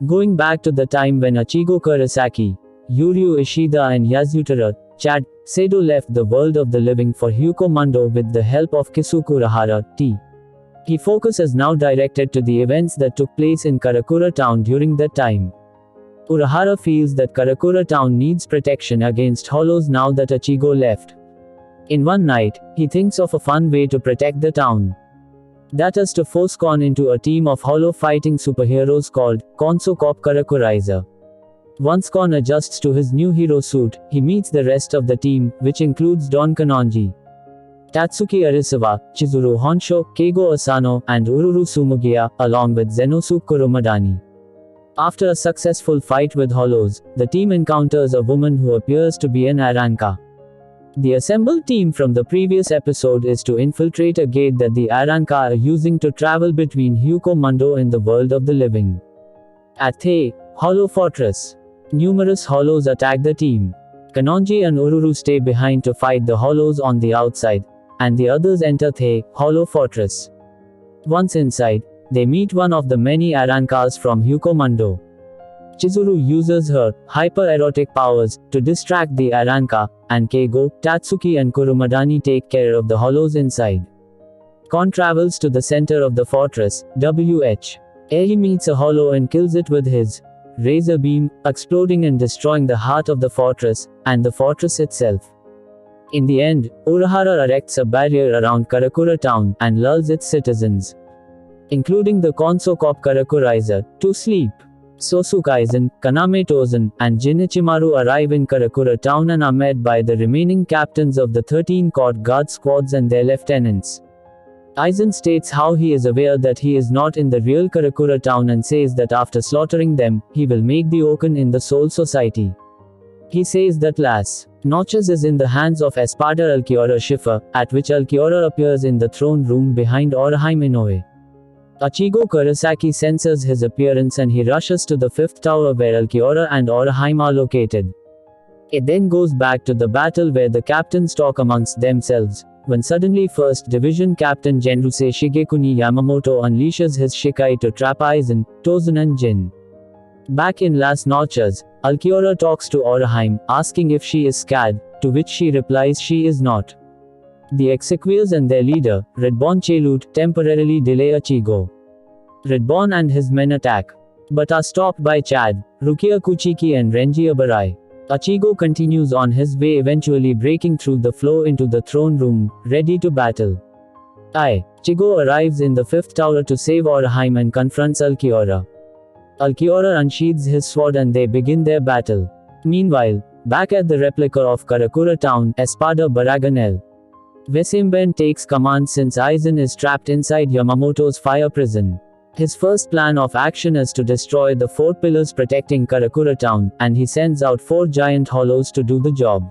Going back to the time when Ichigo Kurosaki, Yuryu Ishida and Yasutaro, Chad, Sado left the world of the living for Hyukomundo with the help of Kisuku Urahara, T. He focus is now directed to the events that took place in Karakura town during that time. Urahara feels that Karakura town needs protection against hollows now that Ichigo left. In one night, he thinks of a fun way to protect the town. That is to force Kon into a team of hollow fighting superheroes called Konso Cop Karakurizer. Once Kon adjusts to his new hero suit, he meets the rest of the team, which includes Don Kanonji, Tatsuki Arisawa, Chizuru Honsho, Keigo Asano, and Ururu Sumugia, along with Zenosuke Kurumadani. After a successful fight with hollows, the team encounters a woman who appears to be an Aranka. The assembled team from the previous episode is to infiltrate a gate that the Aranka are using to travel between Hyukomundo and the world of the living. At The Hollow Fortress, numerous hollows attack the team. Kanonji and Ururu stay behind to fight the hollows on the outside, and the others enter The Hollow Fortress. Once inside, they meet one of the many Arankas from Hyukomundo. Chizuru uses her hyper-erotic powers to distract the Aranka, and Keigo, Tatsuki and Kurumadani take care of the hollows inside. Kon travels to the center of the fortress, WH. Here he meets a hollow and kills it with his razor beam, exploding and destroying the heart of the fortress, and the fortress itself. In the end, Urahara erects a barrier around Karakura town, and lulls its citizens, including the Konso Cop Karakurizer, to sleep. Sosukaisen, Kaname Tozen, and Jinichimaru arrive in Karakura town and are met by the remaining captains of the 13 court guard squads and their lieutenants. Aizen states how he is aware that he is not in the real Karakura town and says that after slaughtering them, he will make the Okan in the Soul Society. He says that Las Notches is in the hands of Espada Ulquiorra Schiffer, at which Ulquiorra appears in the throne room behind Oraheim Inoue. Ichigo Kurosaki senses his appearance and he rushes to the fifth tower where Ulquiorra and Oraheim are located. It then goes back to the battle where the captains talk amongst themselves, when suddenly 1st Division Captain Genrusei Shigekuni Yamamoto unleashes his Shikai to trap Aizen, Tozen and Jin. Back in Las Notches, Ulquiorra talks to Oraheim, asking if she is scared, to which she replies she is not. The Exequias and their leader, Redbon Chelut, temporarily delay Ichigo. Redbon and his men attack, but are stopped by Chad, Rukia Kuchiki and Renji Abarai. Ichigo continues on his way, eventually breaking through the floor into the throne room, ready to battle. Ichigo arrives in the fifth tower to save Oraheim and confronts Ulquiorra. Ulquiorra unsheathes his sword and they begin their battle. Meanwhile, back at the replica of Karakura town, Espada Baraganel Vesemben takes command since Aizen is trapped inside Yamamoto's fire prison. His first plan of action is to destroy the 4 pillars protecting Karakura town, and he sends out 4 giant hollows to do the job.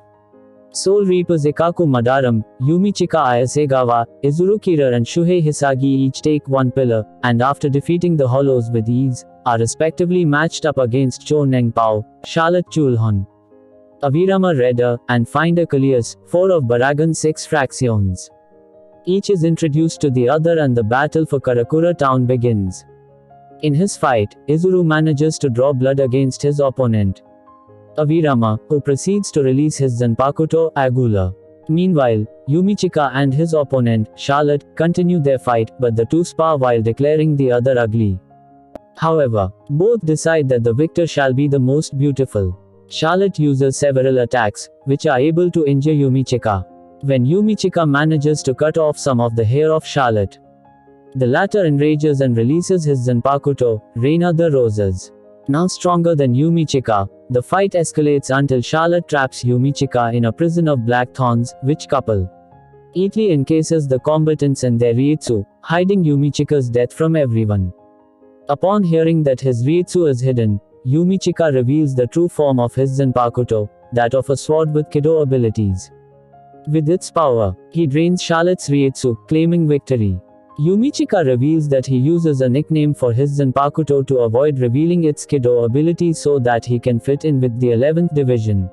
Soul Reapers Ikaku Madaram, Yumichika Ayasegawa, Izurukira and Shuhei Hisagi each take 1 pillar, and after defeating the hollows with ease, are respectively matched up against Cho Nengpao, Charlotte Chulhon, Avirama Redder, and Finder Kalias, 4 of Baragan's 6 fractions. Each is introduced to the other and the battle for Karakura town begins. In his fight, Izuru manages to draw blood against his opponent, Avirama, who proceeds to release his Zanpakuto, Agula. Meanwhile, Yumichika and his opponent, Charlotte, continue their fight, but the two spar while declaring the other ugly. However, both decide that the victor shall be the most beautiful. Charlotte uses several attacks, which are able to injure Yumichika. When Yumichika manages to cut off some of the hair of Charlotte, the latter enrages and releases his Zanpakuto, Reina the Roses. Now stronger than Yumichika, the fight escalates until Charlotte traps Yumichika in a prison of black thorns, which couple neatly encases the combatants and their Rietsu, hiding Yumichika's death from everyone. Upon hearing that his Rietsu is hidden, Yumichika reveals the true form of his Zanpakuto, that of a sword with Kido abilities. With its power, he drains Charlotte's Rietsu, claiming victory. Yumichika reveals that he uses a nickname for his Zanpakuto to avoid revealing its Kido abilities so that he can fit in with the 11th division,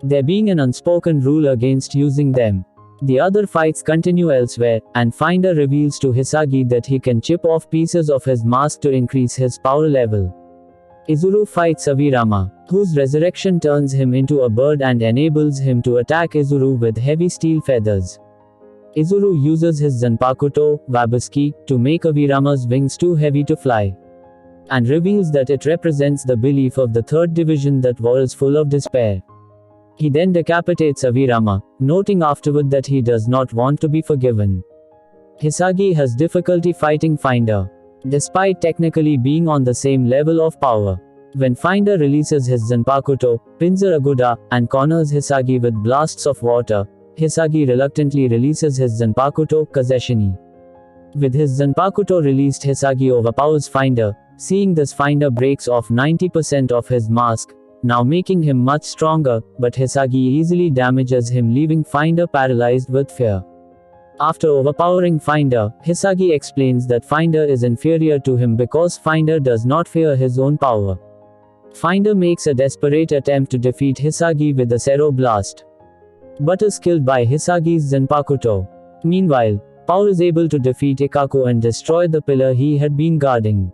there being an unspoken rule against using them. The other fights continue elsewhere, and Finder reveals to Hisagi that he can chip off pieces of his mask to increase his power level. Izuru fights Avirama, whose resurrection turns him into a bird and enables him to attack Izuru with heavy steel feathers. Izuru uses his Zanpakuto, Wabuski, to make Avirama's wings too heavy to fly, and reveals that it represents the belief of the third division that war is full of despair. He then decapitates Avirama, noting afterward that he does not want to be forgiven. Hisagi has difficulty fighting Finder, despite technically being on the same level of power. When Finder releases his Zanpakuto, Pinzer Aguda, and corners Hisagi with blasts of water, Hisagi reluctantly releases his Zanpakuto, Kazeshini. With his Zanpakuto released, Hisagi overpowers Finder. Seeing this, Finder breaks off 90% of his mask, now making him much stronger, but Hisagi easily damages him, leaving Finder paralyzed with fear. After overpowering Finder, Hisagi explains that Finder is inferior to him because Finder does not fear his own power. Finder makes a desperate attempt to defeat Hisagi with a Zero Blast, but is killed by Hisagi's Zanpakuto. Meanwhile, Paul is able to defeat Ikaku and destroy the pillar he had been guarding.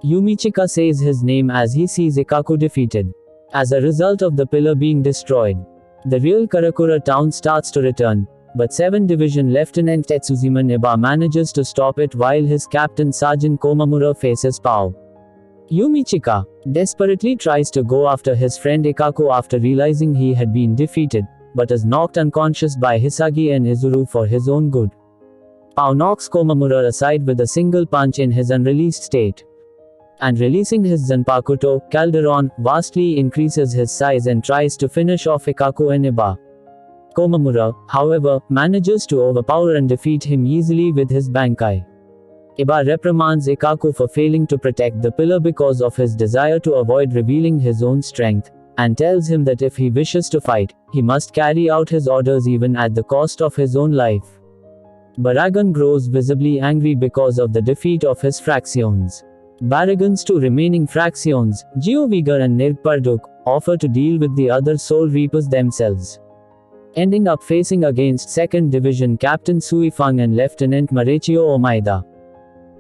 Yumichika says his name as he sees Ikaku defeated. As a result of the pillar being destroyed, the real Karakura town starts to return, but 7th Division Lieutenant Tetsuzima Niba manages to stop it while his captain Sergeant Komamura faces Pao. Yumichika desperately tries to go after his friend Ikaku after realizing he had been defeated, but is knocked unconscious by Hisagi and Izuru for his own good. Pao knocks Komamura aside with a single punch in his unreleased state, and releasing his Zanpakuto, Calderon, vastly increases his size and tries to finish off Ikaku and Iba. Komamura, however, manages to overpower and defeat him easily with his Bankai. Iba reprimands Ikaku for failing to protect the pillar because of his desire to avoid revealing his own strength, and tells him that if he wishes to fight, he must carry out his orders even at the cost of his own life. Baragon grows visibly angry because of the defeat of his fractions. Baragon's two remaining fractions, Geovigar and Nirparduk, offer to deal with the other Soul Reapers themselves, ending up facing against 2nd Division Captain Suifang and Lieutenant Marechio Omaida.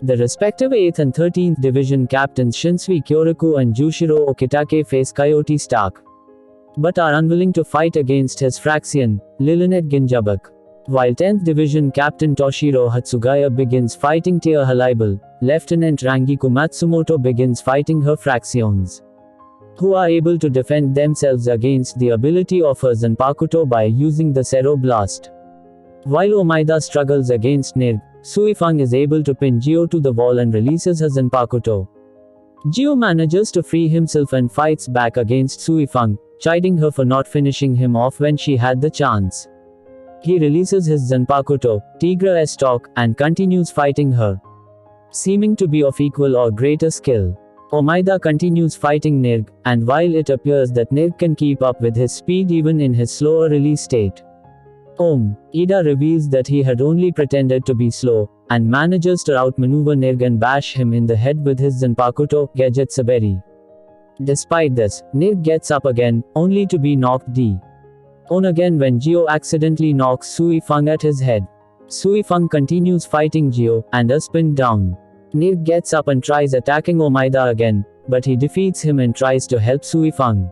The respective 8th and 13th Division Captains Shinsui Kyoraku and Jushiro Okitake face Coyote Stark, but are unwilling to fight against his fraction, Lilinet Ginjabuk. While 10th Division Captain Toshiro Hatsugaya begins fighting Tia Halibal, Lieutenant Rangiku Matsumoto begins fighting her fractions, who are able to defend themselves against the ability of her Zanpakuto by using the Zero Blast. While Omaida struggles against Nirg, Suifang is able to pin Gio to the wall and releases her Zanpakuto. Gio manages to free himself and fights back against Suifang, chiding her for not finishing him off when she had the chance. He releases his Zanpakuto, Tigra Estok, and continues fighting her, seeming to be of equal or greater skill. Omaida continues fighting Nirg, and while it appears that Nirg can keep up with his speed even in his slower release state, Ida reveals that he had only pretended to be slow, and manages to outmaneuver Nirg and bash him in the head with his Zanpakuto, Gadget Saberi. Despite this, Nirg gets up again, only to be knocked down again when Gio accidentally knocks Suifang at his head. Suifang continues fighting Gio, and is pinned down. Nirg gets up and tries attacking Omaida again, but he defeats him and tries to help Suifang.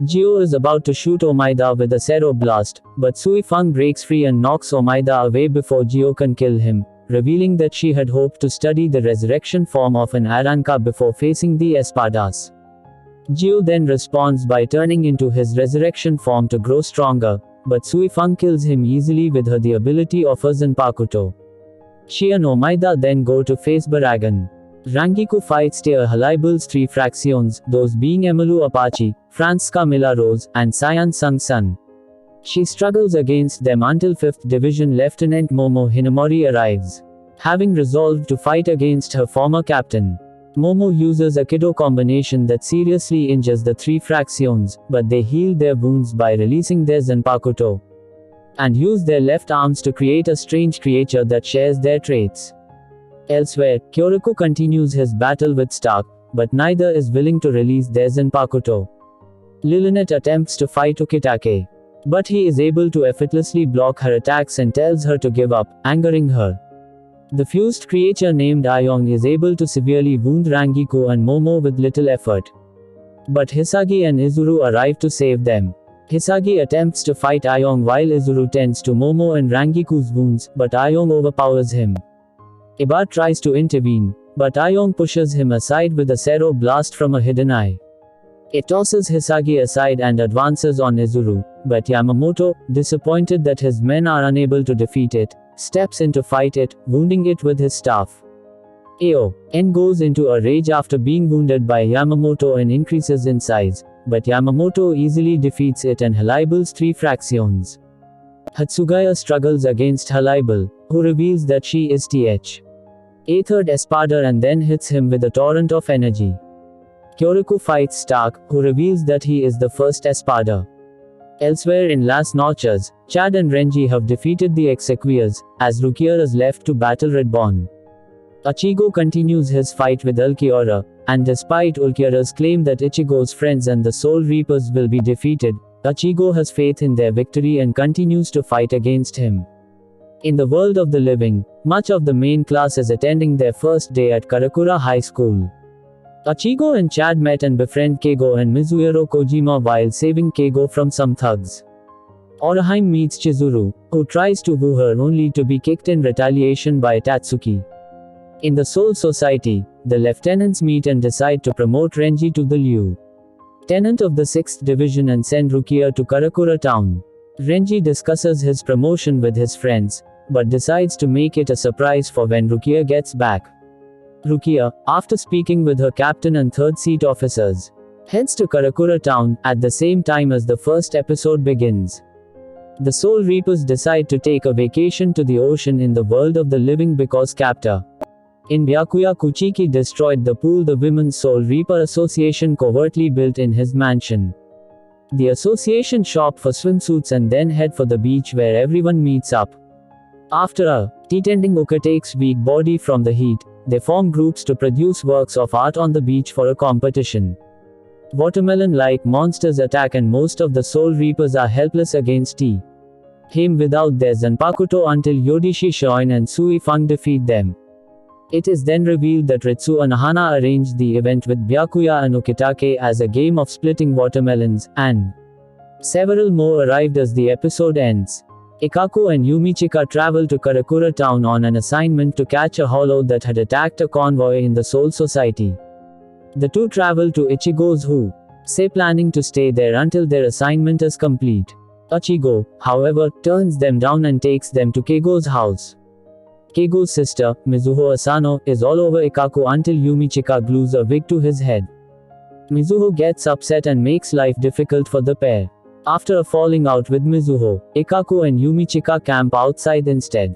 Gio is about to shoot Omaida with a Zero Blast, but Suifang breaks free and knocks Omaida away before Gio can kill him, revealing that she had hoped to study the resurrection form of an Aranka before facing the Espadas. Gio then responds by turning into his resurrection form to grow stronger, but Suifang kills him easily with her the ability of her Zanpakuto. She and Omaida then go to face Baragon. Rangiku fights Tia Halibal's 3 fractions, those being Emalu Apache, Franska Milarose, and Cyan Sung Sun. She struggles against them until 5th Division Lieutenant Momo Hinamori arrives, having resolved to fight against her former captain. Momo uses a Kido combination that seriously injures the 3 fractions, but they heal their wounds by releasing their Zanpakuto, and use their left arms to create a strange creature that shares their traits. Elsewhere, Kyoraku continues his battle with Stark, but neither is willing to release their Zanpakuto. Lilinet attempts to fight Okitake, but he is able to effortlessly block her attacks and tells her to give up, angering her. The fused creature named Ayong is able to severely wound Rangiku and Momo with little effort. But Hisagi and Izuru arrive to save them. Hisagi attempts to fight Ayong while Izuru tends to Momo and Rangiku's wounds, but Ayong overpowers him. Iba tries to intervene, but Ayong pushes him aside with a Zero blast from a hidden eye. It tosses Hisagi aside and advances on Izuru, but Yamamoto, disappointed that his men are unable to defeat it, steps in to fight it, wounding it with his staff. N goes into a rage after being wounded by Yamamoto and increases in size, but Yamamoto easily defeats it and libels 3 fractions. Hatsugaya struggles against Halibel, who reveals that she is a third Espada and then hits him with a torrent of energy. Kyoriko fights Stark, who reveals that he is the first Espada. Elsewhere in Las Noches, Chad and Renji have defeated the Exequias, as Rukia is left to battle Redbone. Ichigo continues his fight with Ulquiorra, and despite Ulquiorra's claim that Ichigo's friends and the Soul Reapers will be defeated, Ichigo has faith in their victory and continues to fight against him. In the world of the living, much of the main class is attending their first day at Karakura High School. Ichigo and Chad met and befriend Keigo and Mizuhiro Kojima while saving Keigo from some thugs. Oraheim meets Chizuru, who tries to woo her only to be kicked in retaliation by Tatsuki. In the Soul Society, the lieutenants meet and decide to promote Renji to the lieutenant of the 6th Division and send Rukia to Karakura town. Renji discusses his promotion with his friends, but decides to make it a surprise for when Rukia gets back. Rukia, after speaking with her captain and 3rd seat officers, heads to Karakura town, at the same time as the first episode begins. The Soul Reapers decide to take a vacation to the ocean in the world of the living because Captain in Byakuya Kuchiki destroyed the pool the Women's Soul Reaper Association covertly built in his mansion. The association shop for swimsuits and then head for the beach where everyone meets up. After a tending Ukate's weak body from the heat, they form groups to produce works of art on the beach for a competition. Watermelon-like monsters attack and most of the Soul Reapers are helpless against him without their Zanpakuto until Yodishi Shoin and Sui Fang defeat them. It is then revealed that Ritsu and Hana arranged the event with Byakuya and Ukitake as a game of splitting watermelons, and several more arrived as the episode ends. Ikaku and Yumichika travel to Karakura town on an assignment to catch a hollow that had attacked a convoy in the Soul Society. The two travel to Ichigo's planning to stay there until their assignment is complete. Ichigo, however, turns them down and takes them to Keigo's house. Keigo's sister, Mizuho Asano, is all over Ikaku until Yumichika glues a wig to his head. Mizuho gets upset and makes life difficult for the pair. After a falling out with Mizuho, Ikaku and Yumichika camp outside instead.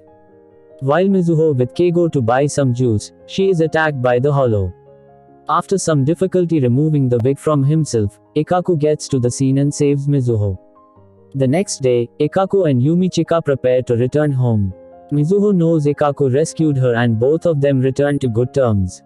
While Mizuho with Keigo to buy some juice, she is attacked by the hollow. After some difficulty removing the wig from himself, Ikaku gets to the scene and saves Mizuho. The next day, Ikaku and Yumichika prepare to return home. Mizuho knows Ikaku rescued her and both of them return to good terms.